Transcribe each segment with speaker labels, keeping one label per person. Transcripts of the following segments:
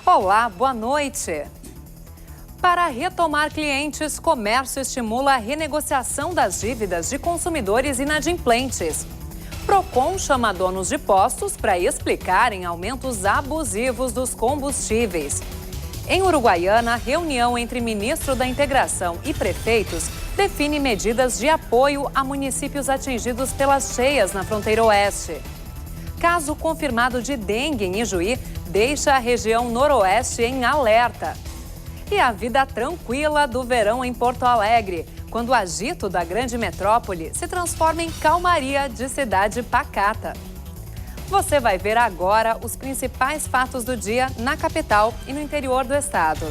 Speaker 1: Olá, boa noite. Para retomar clientes, comércio estimula a renegociação das dívidas de consumidores inadimplentes. Procon chama donos de postos para explicarem aumentos abusivos dos combustíveis. Em Uruguaiana, reunião entre ministro da Integração e prefeitos define medidas de apoio a municípios atingidos pelas cheias na fronteira oeste. Caso confirmado de dengue em Ijuí deixa a região noroeste em alerta. E a vida tranquila do verão em Porto Alegre, quando o agito da grande metrópole se transforma em calmaria de cidade pacata. Você vai ver agora os principais fatos do dia na capital e no interior do estado.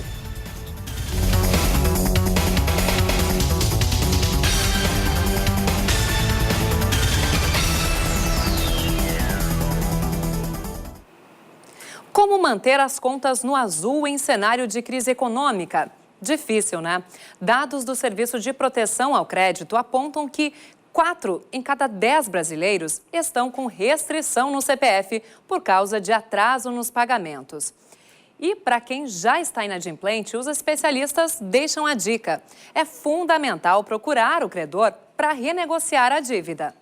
Speaker 1: Como manter as contas no azul em cenário de crise econômica? Difícil, né? Dados do Serviço de Proteção ao Crédito apontam que 4 em cada 10 brasileiros estão com restrição no CPF por causa de atraso nos pagamentos. E para quem já está inadimplente, os especialistas deixam a dica. É fundamental procurar o credor para renegociar a dívida.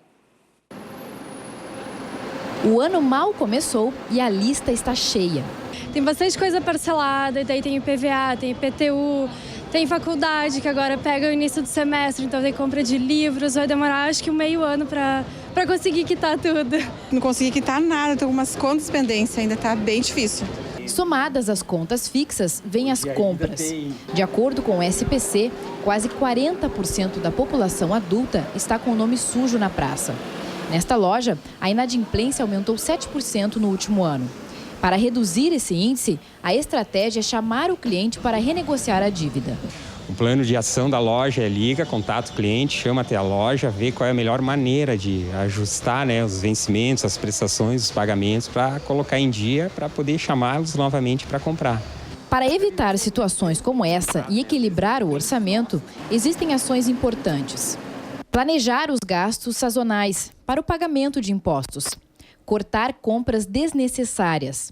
Speaker 2: O ano mal começou e a lista está cheia.
Speaker 3: Tem bastante coisa parcelada, daí tem IPVA, tem IPTU, tem faculdade que agora pega o início do semestre, então tem compra de livros, vai demorar acho que meio ano para conseguir quitar tudo.
Speaker 4: Não consegui quitar nada, tem algumas contas pendências, ainda está bem difícil.
Speaker 2: Somadas às contas fixas, vêm as compras. De acordo com o SPC, quase 40% da população adulta está com o nome sujo na praça. Nesta loja, a inadimplência aumentou 7% no último ano. Para reduzir esse índice, a estratégia é chamar o cliente para renegociar a dívida.
Speaker 5: O plano de ação da loja é liga, contata o cliente, chama até a loja, vê qual é a melhor maneira de ajustar, os vencimentos, as prestações, os pagamentos, para colocar em dia, para poder chamá-los novamente para comprar.
Speaker 2: Para evitar situações como essa e equilibrar o orçamento, existem ações importantes. Planejar os gastos sazonais para o pagamento de impostos. Cortar compras desnecessárias.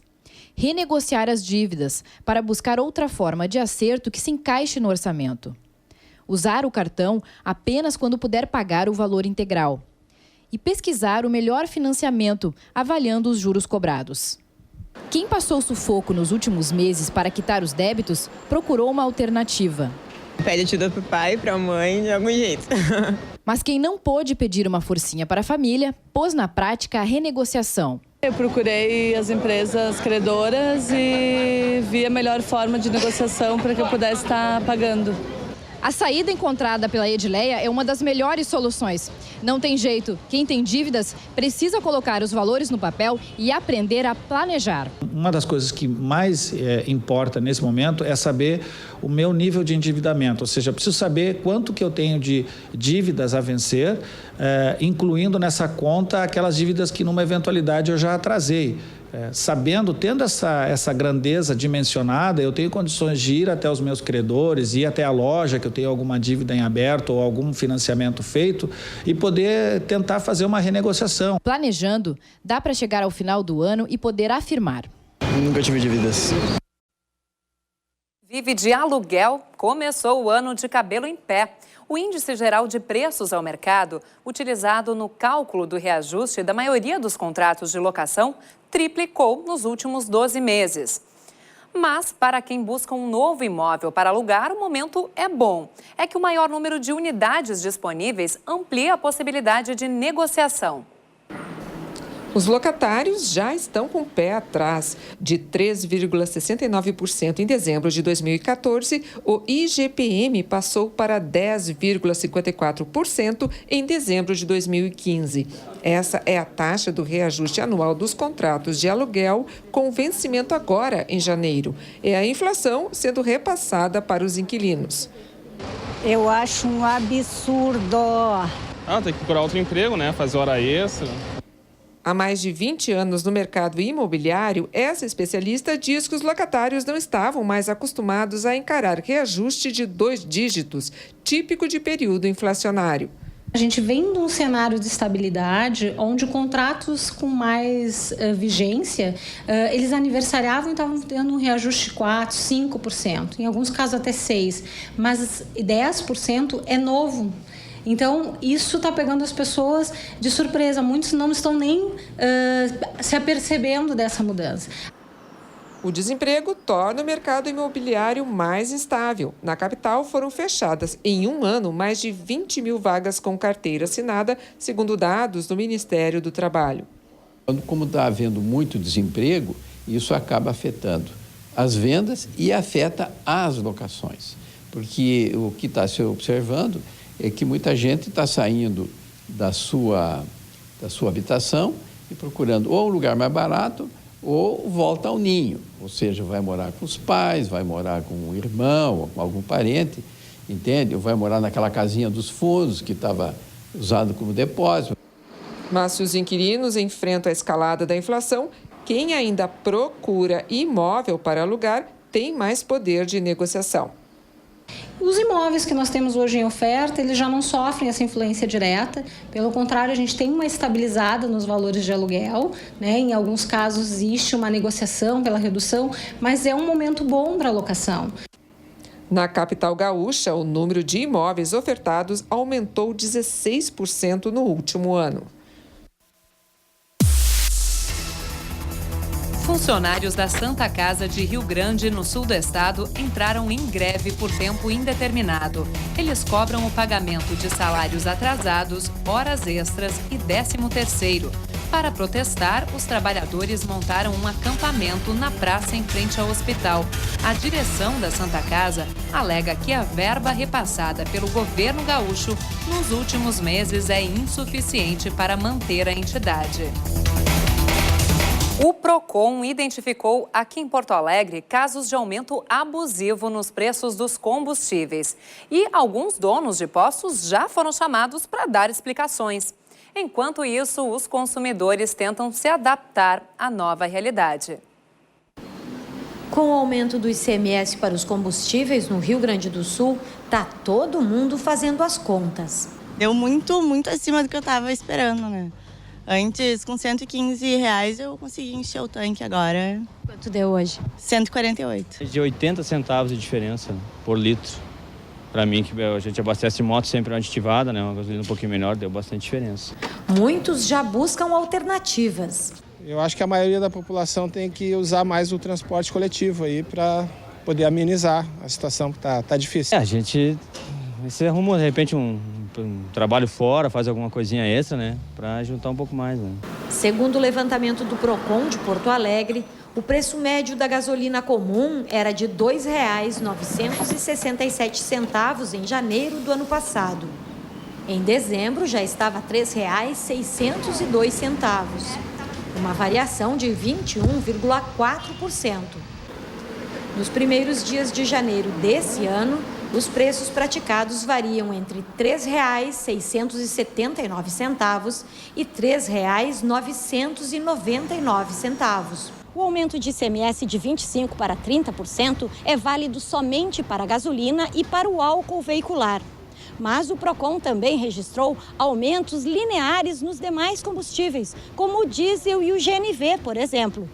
Speaker 2: Renegociar as dívidas para buscar outra forma de acerto que se encaixe no orçamento. Usar o cartão apenas quando puder pagar o valor integral. E pesquisar o melhor financiamento, avaliando os juros cobrados. Quem passou sufoco nos últimos meses para quitar os débitos, procurou uma alternativa.
Speaker 6: Pede ajuda para o pai, para a mãe, de algum jeito.
Speaker 2: Mas quem não pôde pedir uma forcinha para a família, pôs na prática a renegociação.
Speaker 7: Eu procurei as empresas credoras e vi a melhor forma de negociação para que eu pudesse estar pagando.
Speaker 2: A saída encontrada pela Edileia é uma das melhores soluções. Não tem jeito. Quem tem dívidas precisa colocar os valores no papel e aprender a planejar.
Speaker 8: Uma das coisas que mais importa nesse momento é saber o meu nível de endividamento. Ou seja, eu preciso saber quanto que eu tenho de dívidas a vencer, incluindo nessa conta aquelas dívidas que numa eventualidade eu já atrasei. Tendo essa grandeza dimensionada, eu tenho condições de ir até os meus credores, ir até a loja que eu tenho alguma dívida em aberto ou algum financiamento feito e poder tentar fazer uma renegociação.
Speaker 2: Planejando, dá para chegar ao final do ano e poder afirmar.
Speaker 9: Nunca tive dívidas.
Speaker 1: Vive de aluguel, começou o ano de cabelo em pé. O índice geral de preços ao mercado, utilizado no cálculo do reajuste da maioria dos contratos de locação, triplicou nos últimos 12 meses. Mas, para quem busca um novo imóvel para alugar, o momento é bom. É que o maior número de unidades disponíveis amplia a possibilidade de negociação.
Speaker 10: Os locatários já estão com o pé atrás. De 3,69% em dezembro de 2014, o IGPM passou para 10,54% em dezembro de 2015. Essa é a taxa do reajuste anual dos contratos de aluguel com vencimento agora em janeiro. É a inflação sendo repassada para os inquilinos.
Speaker 11: Eu acho um absurdo.
Speaker 12: Tem que procurar outro emprego, fazer hora extra.
Speaker 10: Há mais de 20 anos no mercado imobiliário, essa especialista diz que os locatários não estavam mais acostumados a encarar reajuste de 2 dígitos, típico de período inflacionário.
Speaker 13: A gente vem de um cenário de estabilidade onde contratos com mais vigência, eles aniversariavam e estavam tendo um reajuste de 4%, 5%, em alguns casos até 6%, mas 10% é novo. Então, isso está pegando as pessoas de surpresa. Muitos não estão nem se apercebendo dessa mudança.
Speaker 10: O desemprego torna o mercado imobiliário mais instável. Na capital, foram fechadas em um ano mais de 20 mil vagas com carteira assinada, segundo dados do Ministério do Trabalho.
Speaker 14: Como está havendo muito desemprego, isso acaba afetando as vendas e afeta as locações. Porque o que está se observando é que muita gente está saindo da sua habitação e procurando ou um lugar mais barato ou volta ao ninho, ou seja, vai morar com os pais, vai morar com um irmão ou com algum parente, entende? Ou vai morar naquela casinha dos fundos que estava usado como depósito.
Speaker 10: Mas se os inquilinos enfrentam a escalada da inflação, quem ainda procura imóvel para alugar tem mais poder de negociação.
Speaker 13: Os imóveis que nós temos hoje em oferta, eles já não sofrem essa influência direta. Pelo contrário, a gente tem uma estabilizada nos valores de aluguel, né? Em alguns casos existe uma negociação pela redução, mas é um momento bom para a locação.
Speaker 10: Na capital gaúcha, o número de imóveis ofertados aumentou 16% no último ano.
Speaker 1: Funcionários da Santa Casa de Rio Grande, no sul do estado, entraram em greve por tempo indeterminado. Eles cobram o pagamento de salários atrasados, horas extras e 13º. Para protestar, os trabalhadores montaram um acampamento na praça em frente ao hospital. A direção da Santa Casa alega que a verba repassada pelo governo gaúcho nos últimos meses é insuficiente para manter a entidade. O Procon identificou aqui em Porto Alegre casos de aumento abusivo nos preços dos combustíveis. E alguns donos de postos já foram chamados para dar explicações. Enquanto isso, os consumidores tentam se adaptar à nova realidade.
Speaker 15: Com o aumento do ICMS para os combustíveis no Rio Grande do Sul, tá todo mundo fazendo as contas.
Speaker 16: Deu muito acima do que eu estava esperando, né? Antes, com R$115, eu consegui encher o tanque agora.
Speaker 15: Quanto deu hoje?
Speaker 16: 148.
Speaker 17: De 80 centavos de diferença por litro. Para mim, que a gente abastece moto sempre aditivada, né? Uma gasolina um pouquinho menor, deu bastante diferença.
Speaker 15: Muitos já buscam alternativas.
Speaker 18: Eu acho que a maioria da população tem que usar mais o transporte coletivo aí para poder amenizar a situação que tá difícil.
Speaker 17: A gente se arruma, de repente, um trabalho fora, faz alguma coisinha extra, né? Para juntar um pouco mais, né?
Speaker 15: Segundo o levantamento do Procon de Porto Alegre, o preço médio da gasolina comum era de R$ 2,967 em janeiro do ano passado. Em dezembro já estava R$ 3,602, uma variação de 21,4%. Nos primeiros dias de janeiro desse ano, os preços praticados variam entre R$ 3,679 e R$ 3,999.
Speaker 19: O aumento de ICMS de 25% para 30% é válido somente para a gasolina e para o álcool veicular. Mas o Procon também registrou aumentos lineares nos demais combustíveis, como o diesel e o GNV, por exemplo.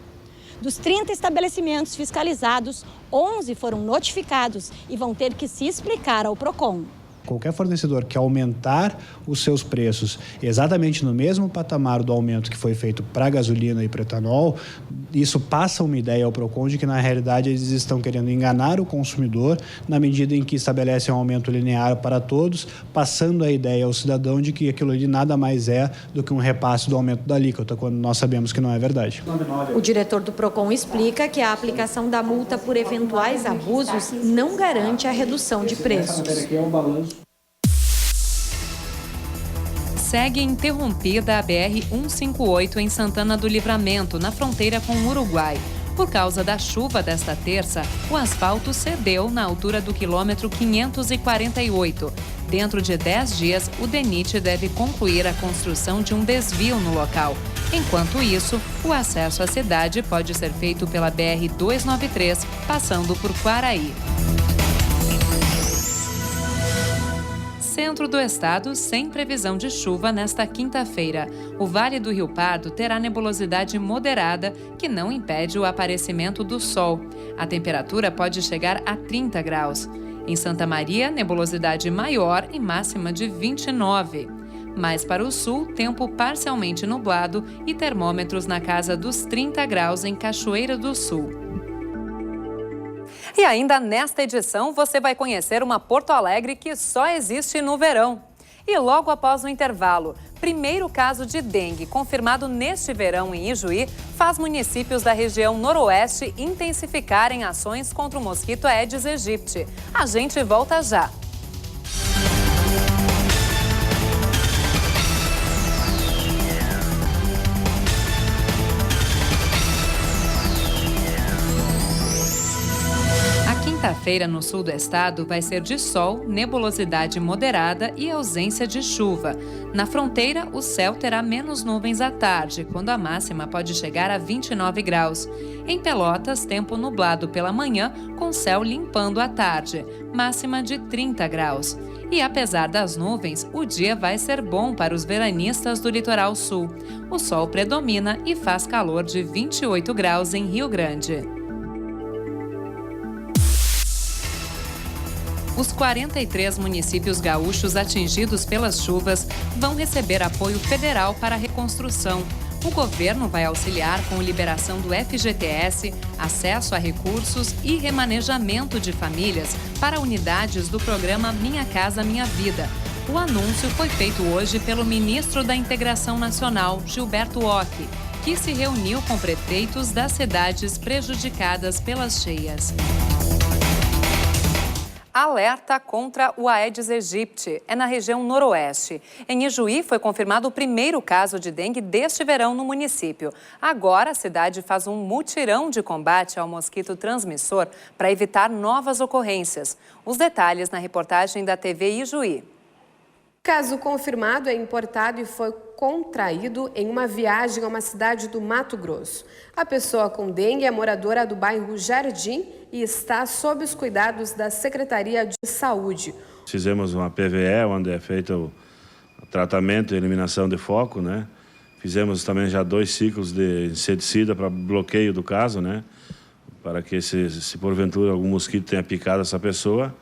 Speaker 19: Dos 30 estabelecimentos fiscalizados, 11 foram notificados e vão ter que se explicar ao Procon.
Speaker 20: Qualquer fornecedor que aumentar os seus preços exatamente no mesmo patamar do aumento que foi feito para a gasolina e para o etanol, isso passa uma ideia ao Procon de que, na realidade, eles estão querendo enganar o consumidor na medida em que estabelecem um aumento linear para todos, passando a ideia ao cidadão de que aquilo ali nada mais é do que um repasse do aumento da alíquota, quando nós sabemos que não é verdade.
Speaker 15: O diretor do Procon explica que a aplicação da multa por eventuais abusos não garante a redução de preços.
Speaker 1: Segue interrompida a BR-158 em Santana do Livramento, na fronteira com o Uruguai. Por causa da chuva desta terça, o asfalto cedeu na altura do quilômetro 548. Dentro de 10 dias, o DENIT deve concluir a construção de um desvio no local. Enquanto isso, o acesso à cidade pode ser feito pela BR-293, passando por Quaraí. centro do estado, sem previsão de chuva nesta quinta-feira. O Vale do Rio Pardo terá nebulosidade moderada, que não impede o aparecimento do sol. A temperatura pode chegar a 30 graus. Em Santa Maria, nebulosidade maior e máxima de 29. Mais para o sul, tempo parcialmente nublado e termômetros na casa dos 30 graus em Cachoeira do Sul. E ainda nesta edição, você vai conhecer uma Porto Alegre que só existe no verão. E logo após o intervalo, primeiro caso de dengue confirmado neste verão em Ijuí faz municípios da região noroeste intensificarem ações contra o mosquito Aedes aegypti. A gente volta já. Quinta-feira no sul do estado vai ser de sol, nebulosidade moderada e ausência de chuva. Na fronteira, o céu terá menos nuvens à tarde, quando a máxima pode chegar a 29 graus. Em Pelotas, tempo nublado pela manhã, com céu limpando à tarde, máxima de 30 graus. E apesar das nuvens, o dia vai ser bom para os veranistas do litoral sul. O sol predomina e faz calor de 28 graus em Rio Grande. Os 43 municípios gaúchos atingidos pelas chuvas vão receber apoio federal para a reconstrução. O governo vai auxiliar com liberação do FGTS, acesso a recursos e remanejamento de famílias para unidades do programa Minha Casa Minha Vida. O anúncio foi feito hoje pelo ministro da Integração Nacional, Gilberto Occhi, que se reuniu com prefeitos das cidades prejudicadas pelas cheias. Alerta contra o Aedes aegypti. É na região noroeste. Em Ijuí foi confirmado o primeiro caso de dengue deste verão no município. Agora a cidade faz um mutirão de combate ao mosquito transmissor para evitar novas ocorrências. Os detalhes na reportagem da TV Ijuí.
Speaker 21: Caso confirmado é importado e foi contraído em uma viagem a uma cidade do Mato Grosso. A pessoa com dengue é moradora do bairro Jardim e está sob os cuidados da Secretaria de Saúde.
Speaker 22: Fizemos uma PVE, onde é feito o tratamento e eliminação de foco, né? Fizemos também já 2 ciclos de inseticida para bloqueio do caso, né? Para que se porventura algum mosquito tenha picado essa pessoa,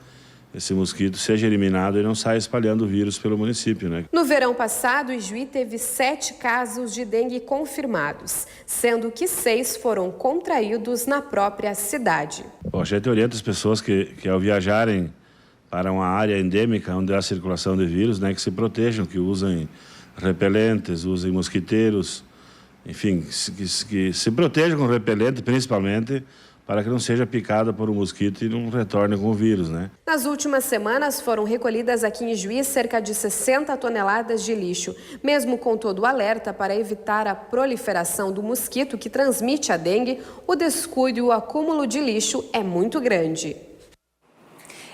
Speaker 22: esse mosquito seja eliminado e não saia espalhando o vírus pelo município, né?
Speaker 21: No verão passado, o Ijuí teve 7 casos de dengue confirmados, sendo que 6 foram contraídos na própria cidade.
Speaker 22: Bom, a gente orienta as pessoas que ao viajarem para uma área endêmica onde há circulação de vírus, né, que se protejam, que usem repelentes, usem mosquiteiros, enfim, que se protejam com repelente, principalmente, para que não seja picada por um mosquito e não retorne com o vírus, né?
Speaker 21: Nas últimas semanas foram recolhidas aqui em Ijuí cerca de 60 toneladas de lixo. Mesmo com todo o alerta para evitar a proliferação do mosquito que transmite a dengue, o descuido e o acúmulo de lixo é muito grande.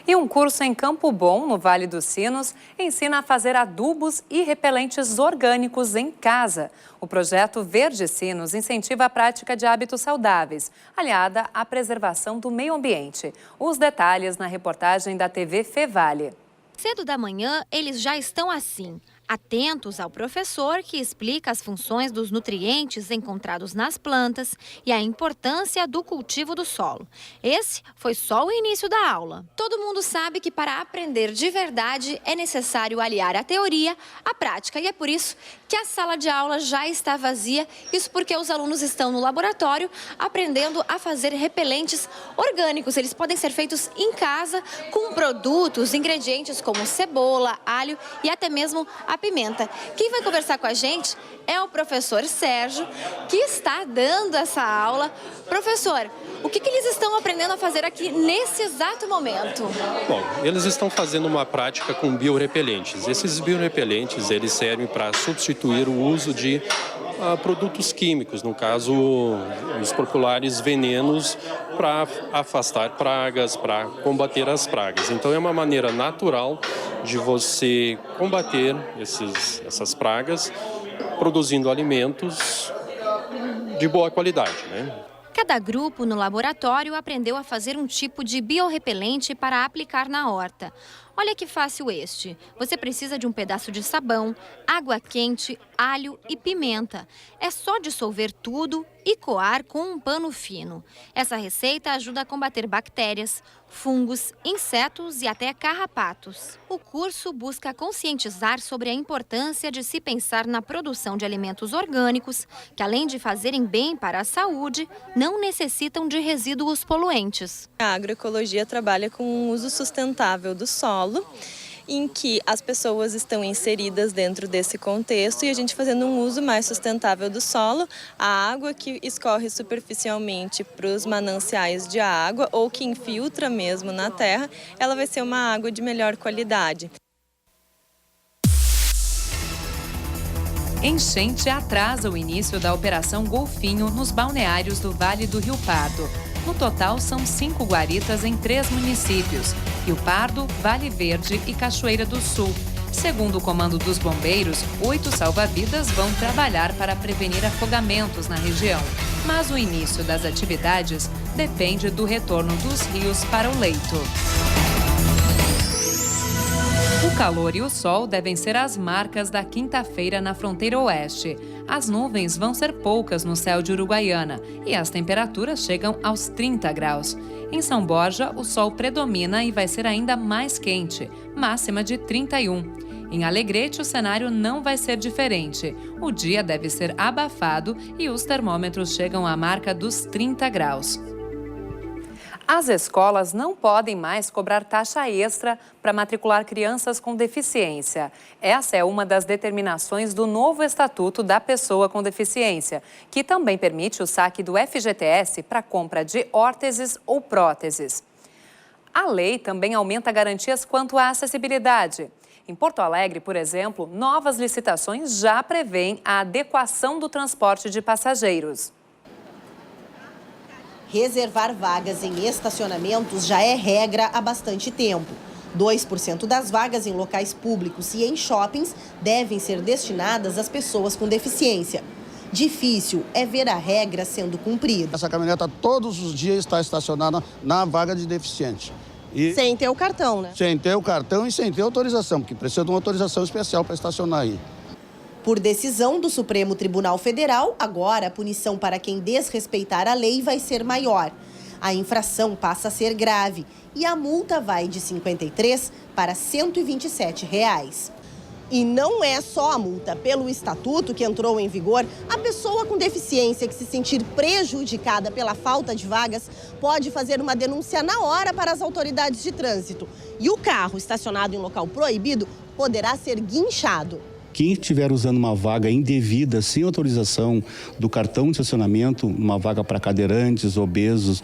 Speaker 1: E um curso em Campo Bom, no Vale dos Sinos, ensina a fazer adubos e repelentes orgânicos em casa. O projeto Verde Sinos incentiva a prática de hábitos saudáveis, aliada à preservação do meio ambiente. Os detalhes na reportagem da TV Fevale.
Speaker 23: Cedo da manhã, eles já estão assim, atentos ao professor que explica as funções dos nutrientes encontrados nas plantas e a importância do cultivo do solo. Esse foi só o início da aula. Todo mundo sabe que para aprender de verdade é necessário aliar a teoria à prática e é por isso que a sala de aula já está vazia. Isso porque os alunos estão no laboratório aprendendo a fazer repelentes orgânicos. Eles podem ser feitos em casa com produtos, ingredientes como cebola, alho e até mesmo a pimenta. Quem vai conversar com a gente é o professor Sérgio, que está dando essa aula. Professor, o que eles estão aprendendo a fazer aqui nesse exato momento?
Speaker 24: Bom, eles estão fazendo uma prática com biorrepelentes. Esses biorrepelentes, eles servem para substituir o uso de produtos químicos, no caso, os populares venenos, para afastar pragas, para combater as pragas. Então, é uma maneira natural de você combater essas pragas, produzindo alimentos de boa qualidade, né?
Speaker 23: Cada grupo no laboratório aprendeu a fazer um tipo de biorrepelente para aplicar na horta. Olha que fácil este. Você precisa de um pedaço de sabão, água quente, alho e pimenta. É só dissolver tudo e coar com um pano fino. Essa receita ajuda a combater bactérias, fungos, insetos e até carrapatos. O curso busca conscientizar sobre a importância de se pensar na produção de alimentos orgânicos, que além de fazerem bem para a saúde, não necessitam de resíduos poluentes.
Speaker 3: A agroecologia trabalha com o uso sustentável do solo, em que as pessoas estão inseridas dentro desse contexto e a gente fazendo um uso mais sustentável do solo, a água que escorre superficialmente para os mananciais de água ou que infiltra mesmo na terra, ela vai ser uma água de melhor qualidade.
Speaker 1: Enchente atrasa o início da Operação Golfinho nos balneários do Vale do Rio Pardo. No total, são 5 guaritas em 3 municípios: Rio Pardo, Vale Verde e Cachoeira do Sul. Segundo o Comando dos Bombeiros, 8 salva-vidas vão trabalhar para prevenir afogamentos na região. Mas o início das atividades depende do retorno dos rios para o leito. O calor e o sol devem ser as marcas da quinta-feira na fronteira oeste. As nuvens vão ser poucas no céu de Uruguaiana e as temperaturas chegam aos 30 graus. Em São Borja, o sol predomina e vai ser ainda mais quente, máxima de 31. Em Alegrete, o cenário não vai ser diferente. O dia deve ser abafado e os termômetros chegam à marca dos 30 graus. As escolas não podem mais cobrar taxa extra para matricular crianças com deficiência. Essa é uma das determinações do novo Estatuto da Pessoa com Deficiência, que também permite o saque do FGTS para compra de órteses ou próteses. A lei também aumenta garantias quanto à acessibilidade. Em Porto Alegre, por exemplo, novas licitações já prevêem a adequação do transporte de passageiros.
Speaker 4: Reservar vagas em estacionamentos já é regra há bastante tempo. 2% das vagas em locais públicos e em shoppings devem ser destinadas às pessoas com deficiência. Difícil é ver a regra sendo cumprida.
Speaker 5: Essa caminhoneta todos os dias está estacionada na vaga de deficiente.
Speaker 4: E sem ter o cartão, né?
Speaker 5: Sem ter o cartão e sem ter autorização, porque precisa de uma autorização especial para estacionar aí.
Speaker 4: Por decisão do Supremo Tribunal Federal, agora a punição para quem desrespeitar a lei vai ser maior. A infração passa a ser grave e a multa vai de R$ 53 para R$ 127. E não é só a multa. Pelo estatuto que entrou em vigor, a pessoa com deficiência que se sentir prejudicada pela falta de vagas pode fazer uma denúncia na hora para as autoridades de trânsito. E o carro estacionado em local proibido poderá ser guinchado.
Speaker 6: Quem estiver usando uma vaga indevida, sem autorização do cartão de estacionamento, uma vaga para cadeirantes, obesos,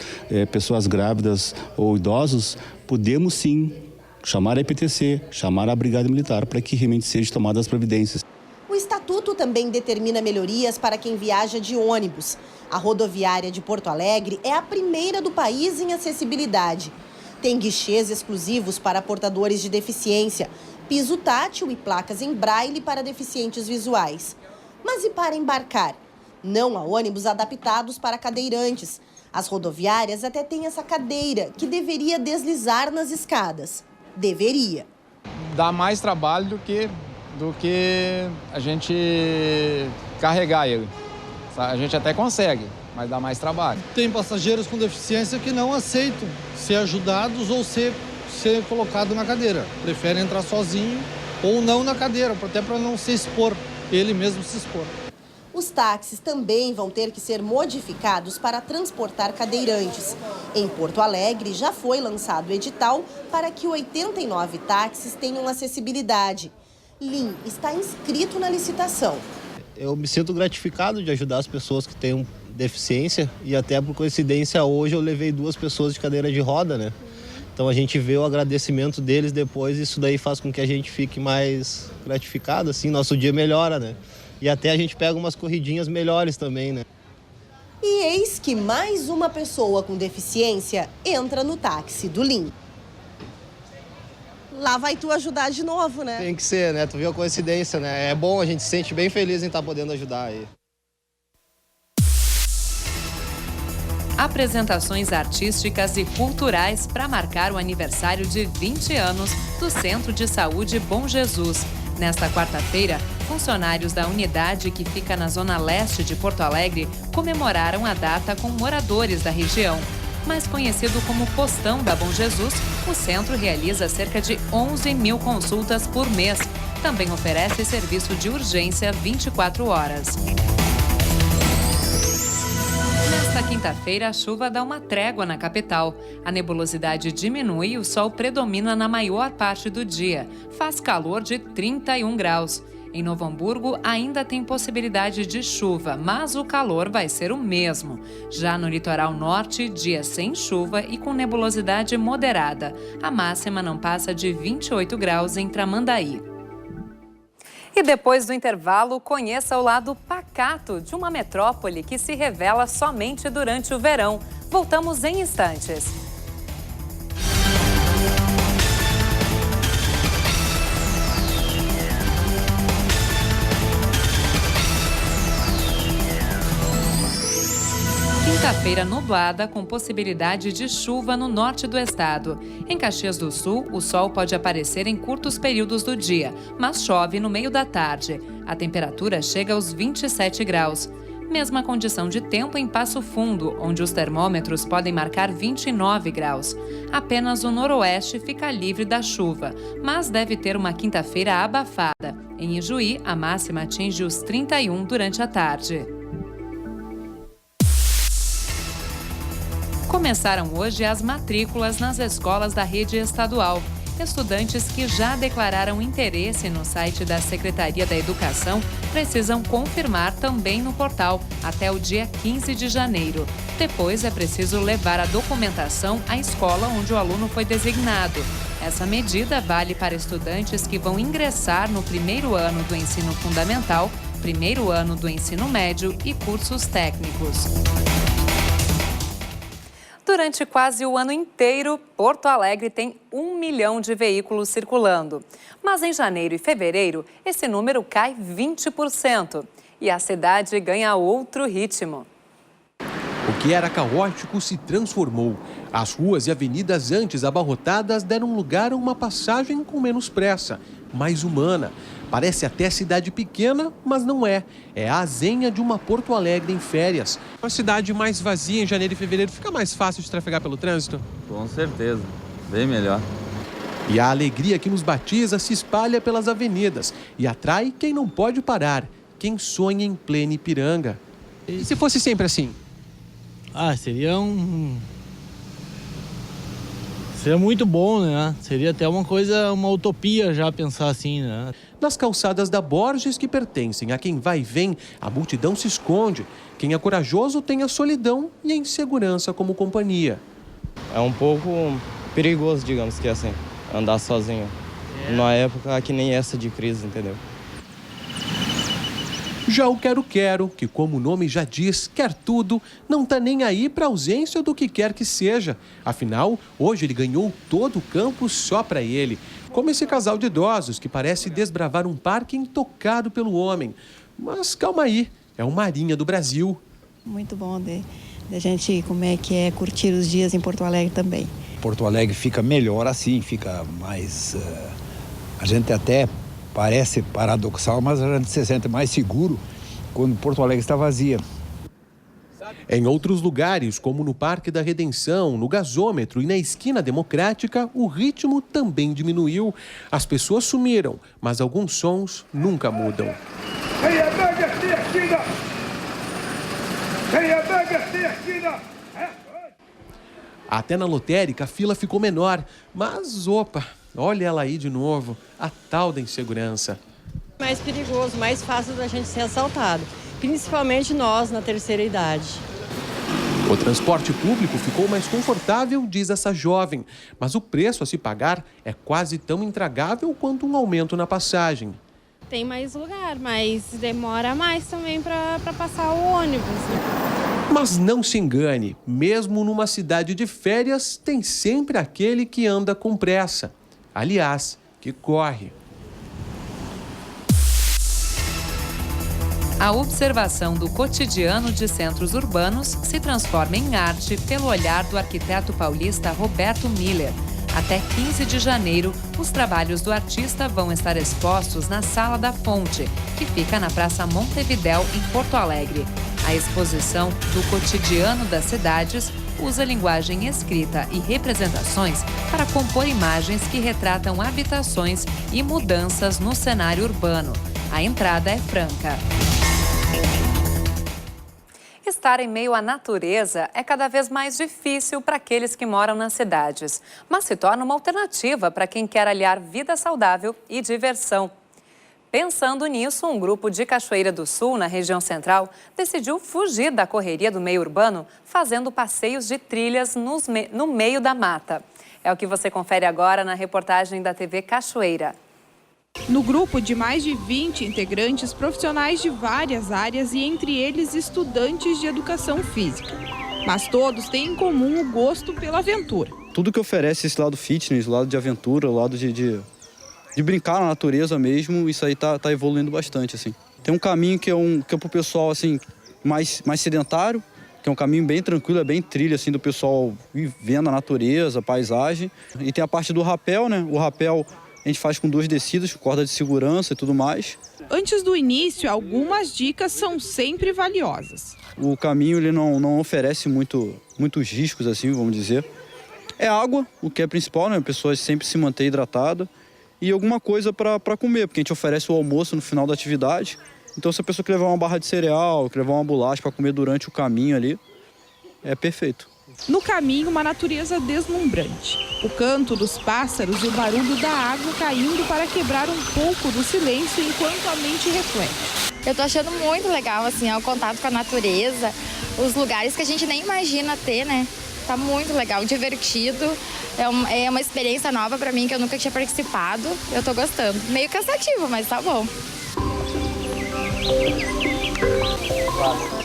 Speaker 6: pessoas grávidas ou idosos, podemos sim chamar a EPTC, chamar a Brigada Militar para que realmente sejam tomadas as providências.
Speaker 4: O Estatuto também determina melhorias para quem viaja de ônibus. A rodoviária de Porto Alegre é a primeira do país em acessibilidade. Tem guichês exclusivos para portadores de deficiência, piso tátil e placas em braille para deficientes visuais. Mas e para embarcar? Não há ônibus adaptados para cadeirantes. As rodoviárias até têm essa cadeira, que deveria deslizar nas escadas. Deveria.
Speaker 25: Dá mais trabalho do que a gente carregar ele. A gente até consegue, mas dá mais trabalho.
Speaker 26: Tem passageiros com deficiência que não aceitam ser ajudados ou ser colocado na cadeira. Prefere entrar sozinho ou não na cadeira, até para não se expor, ele mesmo se expor.
Speaker 4: Os táxis também vão ter que ser modificados para transportar cadeirantes. Em Porto Alegre, já foi lançado o edital para que 89 táxis tenham acessibilidade. Lim está inscrito na licitação.
Speaker 27: Eu me sinto gratificado de ajudar as pessoas que têm deficiência e até por coincidência hoje eu levei 2 pessoas de cadeira de roda, né? Então a gente vê o agradecimento deles depois, isso daí faz com que a gente fique mais gratificado, assim, nosso dia melhora, né? E até a gente pega umas corridinhas melhores também, né?
Speaker 4: E eis que mais uma pessoa com deficiência entra no táxi do Lim. Lá vai tu ajudar de novo, né?
Speaker 27: Tem que ser, né? Tu viu a coincidência, né? É bom, a gente se sente bem feliz em estar podendo ajudar aí.
Speaker 1: apresentações artísticas e culturais para marcar o aniversário de 20 anos do Centro de Saúde Bom Jesus. Nesta quarta-feira, funcionários da unidade que fica na zona leste de Porto Alegre comemoraram a data com moradores da região. Mais conhecido como Postão da Bom Jesus, o centro realiza cerca de 11 mil consultas por mês. Também oferece serviço de urgência 24 horas. Nesta quinta-feira, a chuva dá uma trégua na capital. A nebulosidade diminui e o sol predomina na maior parte do dia. Faz calor de 31 graus. Em Novo Hamburgo, ainda tem possibilidade de chuva, mas o calor vai ser o mesmo. Já no litoral norte, dia sem chuva e com nebulosidade moderada. A máxima não passa de 28 graus em Tramandaí. E depois do intervalo, conheça o lado pacato de uma metrópole que se revela somente durante o verão. Voltamos em instantes. Quinta-feira nublada com possibilidade de chuva no norte do estado. Em Caxias do Sul, o sol pode aparecer em curtos períodos do dia, mas chove no meio da tarde. A temperatura chega aos 27 graus. Mesma condição de tempo em Passo Fundo, onde os termômetros podem marcar 29 graus. Apenas o noroeste fica livre da chuva, mas deve ter uma quinta-feira abafada. Em Ijuí, a máxima atinge os 31 durante a tarde. Começaram hoje as matrículas nas escolas da rede estadual. Estudantes que já declararam interesse no site da Secretaria da Educação precisam confirmar também no portal até o dia 15 de janeiro. Depois é preciso levar a documentação à escola onde o aluno foi designado. Essa medida vale para estudantes que vão ingressar no primeiro ano do ensino fundamental, primeiro ano do ensino médio e cursos técnicos. Durante quase o ano inteiro, Porto Alegre tem 1 milhão de veículos circulando. Mas em janeiro e fevereiro, esse número cai 20% e a cidade ganha outro ritmo.
Speaker 2: O que era caótico se transformou. As ruas e avenidas antes abarrotadas deram lugar a uma passagem com menos pressa, mais humana. Parece até cidade pequena, mas não é. É a azenha de uma Porto Alegre em férias. Uma cidade mais vazia em janeiro e fevereiro fica mais fácil de trafegar pelo trânsito?
Speaker 7: Com certeza, bem melhor.
Speaker 2: E a alegria que nos batiza se espalha pelas avenidas e atrai quem não pode parar, quem sonha em plena Ipiranga. E se fosse sempre assim?
Speaker 8: Seria muito bom, né? Seria até uma utopia já pensar assim, né?
Speaker 2: Nas calçadas da Borges, que pertencem a quem vai e vem, a multidão se esconde. Quem é corajoso tem a solidão e a insegurança como companhia.
Speaker 7: É um pouco perigoso, digamos que assim, andar sozinho. Numa época que nem essa de crise, entendeu?
Speaker 2: Já o Quero-Quero, que como o nome já diz, quer tudo, não tá nem aí para a ausência do que quer que seja. Afinal, hoje ele ganhou todo o campo só para ele. Como esse casal de idosos que parece desbravar um parque intocado pelo homem. Mas calma aí, é o Marinha do Brasil.
Speaker 9: Muito bom de a gente curtir os dias em Porto Alegre também.
Speaker 11: Porto Alegre fica melhor assim, fica mais... a gente até... Parece paradoxal, mas a gente se sente mais seguro quando Porto Alegre está vazia.
Speaker 2: Em outros lugares, como no Parque da Redenção, no Gasômetro e na Esquina Democrática, o ritmo também diminuiu. As pessoas sumiram, mas alguns sons nunca mudam. Até na lotérica a fila ficou menor, mas opa! Olha ela aí de novo, a tal da insegurança.
Speaker 9: Mais perigoso, mais fácil da gente ser assaltado, principalmente nós na terceira idade.
Speaker 2: O transporte público ficou mais confortável, diz essa jovem, mas o preço a se pagar é quase tão intragável quanto um aumento na passagem.
Speaker 12: Tem mais lugar, mas demora mais também para passar o ônibus.
Speaker 2: Mas não se engane, mesmo numa cidade de férias, tem sempre aquele que anda com pressa. Aliás, que corre.
Speaker 1: A observação do cotidiano de centros urbanos se transforma em arte pelo olhar do arquiteto paulista Roberto Miller. Até 15 de janeiro, os trabalhos do artista vão estar expostos na Sala da Fonte, que fica na Praça Montevidéu, em Porto Alegre. A exposição do cotidiano das cidades usa linguagem escrita e representações para compor imagens que retratam habitações e mudanças no cenário urbano. A entrada é franca. Estar em meio à natureza é cada vez mais difícil para aqueles que moram nas cidades, mas se torna uma alternativa para quem quer aliar vida saudável e diversão. Pensando nisso, um grupo de Cachoeira do Sul, na região central, decidiu fugir da correria do meio urbano, fazendo passeios de trilhas no meio da mata. É o que você confere agora na reportagem da TV Cachoeira.
Speaker 10: No grupo de mais de 20 integrantes, profissionais de várias áreas e entre eles estudantes de educação física. Mas todos têm em comum o gosto pela aventura.
Speaker 13: Tudo que oferece esse lado fitness, o lado de aventura, o lado de brincar na natureza mesmo, isso aí tá evoluindo bastante, assim. Tem um caminho que é pro pessoal, assim, mais sedentário, que é um caminho bem tranquilo, é bem trilha, assim, do pessoal vivendo a natureza, a paisagem. E tem a parte do rapel, né? O rapel a gente faz com 2 descidas, com corda de segurança e tudo mais.
Speaker 10: Antes do início, algumas dicas são sempre valiosas.
Speaker 13: O caminho ele não oferece muitos riscos, assim, vamos dizer. É água, o que é principal, né? A pessoa sempre se manter hidratada. E alguma coisa para comer, porque a gente oferece o almoço no final da atividade. Então, se a pessoa quer levar uma barra de cereal, quer levar uma bolacha para comer durante o caminho ali, é perfeito.
Speaker 10: No caminho, uma natureza deslumbrante. O canto dos pássaros e o barulho da água caindo para quebrar um pouco do silêncio enquanto a mente reflete.
Speaker 14: Eu tô achando muito legal, assim, o contato com a natureza, os lugares que a gente nem imagina ter, né? Tá muito legal, divertido. É uma experiência nova para mim que eu nunca tinha participado. Eu tô gostando. Meio cansativo, mas tá bom.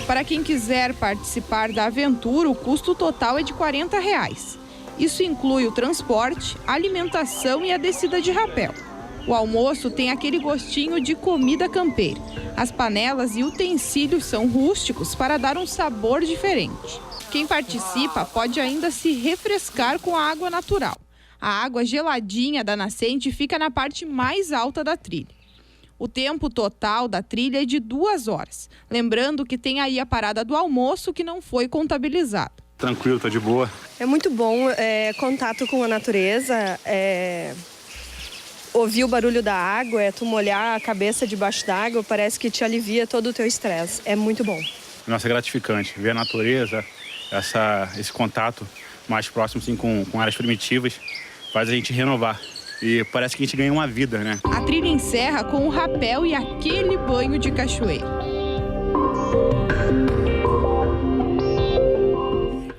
Speaker 10: Para quem quiser participar da aventura, o custo total é de R$40. Isso inclui o transporte, a alimentação e a descida de rapel. O almoço tem aquele gostinho de comida campeira. As panelas e utensílios são rústicos para dar um sabor diferente. Quem participa pode ainda se refrescar com a água natural. A água geladinha da nascente fica na parte mais alta da trilha. O tempo total da trilha é de 2 horas. Lembrando que tem aí a parada do almoço que não foi contabilizada.
Speaker 16: Tranquilo, tá de boa.
Speaker 17: É muito bom, contato com a natureza, ouvir o barulho da água, tu molhar a cabeça debaixo d'água, parece que te alivia todo o teu estresse. É muito bom.
Speaker 16: Nossa, é gratificante ver a natureza, esse contato mais próximo assim, com áreas primitivas, faz a gente renovar. E parece que a gente ganha uma vida, né?
Speaker 10: A trilha encerra com o rapel e aquele banho de cachoeira.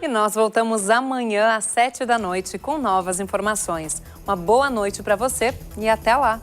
Speaker 1: E nós voltamos amanhã às 7 da noite com novas informações. Uma boa noite para você e até lá!